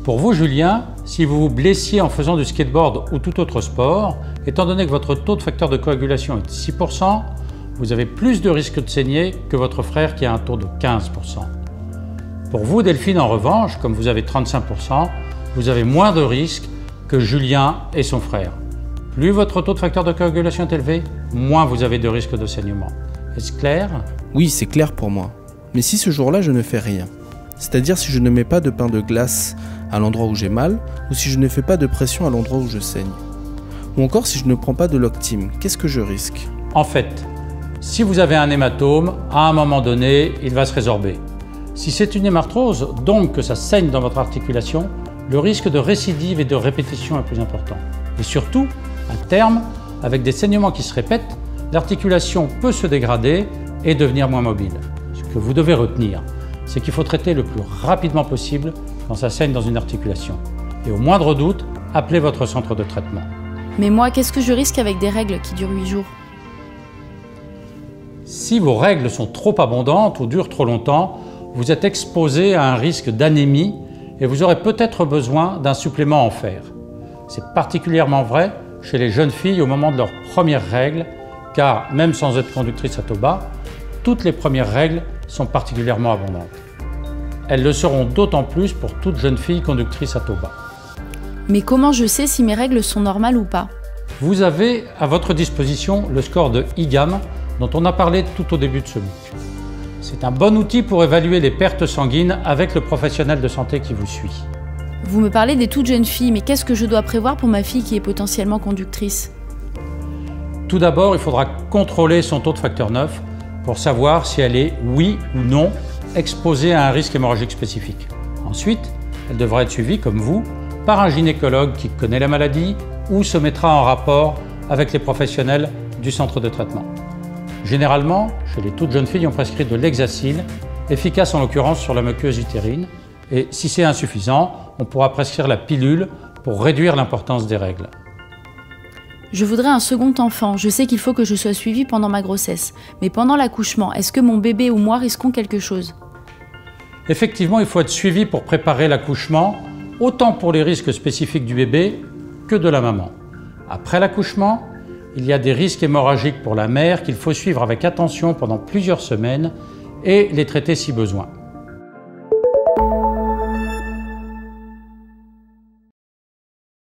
Pour vous, Julien, si vous vous blessiez en faisant du skateboard ou tout autre sport, étant donné que votre taux de facteur de coagulation est de 6%, vous avez plus de risque de saigner que votre frère qui a un taux de 15%. Pour vous, Delphine, en revanche, comme vous avez 35%, vous avez moins de risque que Julien et son frère. Plus votre taux de facteur de coagulation est élevé, moins vous avez de risque de saignement. Est-ce clair? Oui, c'est clair pour moi. Mais si ce jour-là, je ne fais rien, c'est-à-dire si je ne mets pas de pain de glace à l'endroit où j'ai mal, ou si je ne fais pas de pression à l'endroit où je saigne, ou encore si je ne prends pas de Loctime, qu'est-ce que je risque? En fait, si vous avez un hématome, à un moment donné, il va se résorber. Si c'est une hémarthrose, donc que ça saigne dans votre articulation, le risque de récidive et de répétition est plus important. Et surtout, à terme, avec des saignements qui se répètent, l'articulation peut se dégrader et devenir moins mobile. Ce que vous devez retenir, c'est qu'il faut traiter le plus rapidement possible quand ça saigne dans une articulation. Et au moindre doute, appelez votre centre de traitement. Mais moi, qu'est-ce que je risque avec des règles qui durent 8 jours? Si vos règles sont trop abondantes ou durent trop longtemps, vous êtes exposé à un risque d'anémie et vous aurez peut-être besoin d'un supplément en fer. C'est particulièrement vrai chez les jeunes filles au moment de leurs premières règles, car même sans être conductrice à taux bas, toutes les premières règles sont particulièrement abondantes. Elles le seront d'autant plus pour toute jeune fille conductrice à taux bas. Mais comment je sais si mes règles sont normales ou pas? Vous avez à votre disposition le score de IGAM dont on a parlé tout au début de ce MOOC. C'est un bon outil pour évaluer les pertes sanguines avec le professionnel de santé qui vous suit. Vous me parlez des toutes jeunes filles, mais qu'est-ce que je dois prévoir pour ma fille qui est potentiellement conductrice? Tout d'abord, il faudra contrôler son taux de facteur 9 pour savoir si elle est, oui ou non, exposée à un risque hémorragique spécifique. Ensuite, elle devra être suivie, comme vous, par un gynécologue qui connaît la maladie ou se mettra en rapport avec les professionnels du centre de traitement. Généralement, chez les toutes jeunes filles, on prescrit de l'hexacil, efficace en l'occurrence sur la muqueuse utérine, et si c'est insuffisant, on pourra prescrire la pilule pour réduire l'importance des règles. Je voudrais un second enfant, je sais qu'il faut que je sois suivie pendant ma grossesse, mais pendant l'accouchement, est-ce que mon bébé ou moi risquons quelque chose? Effectivement, il faut être suivi pour préparer l'accouchement, autant pour les risques spécifiques du bébé que de la maman. Après l'accouchement, il y a des risques hémorragiques pour la mère qu'il faut suivre avec attention pendant plusieurs semaines et les traiter si besoin.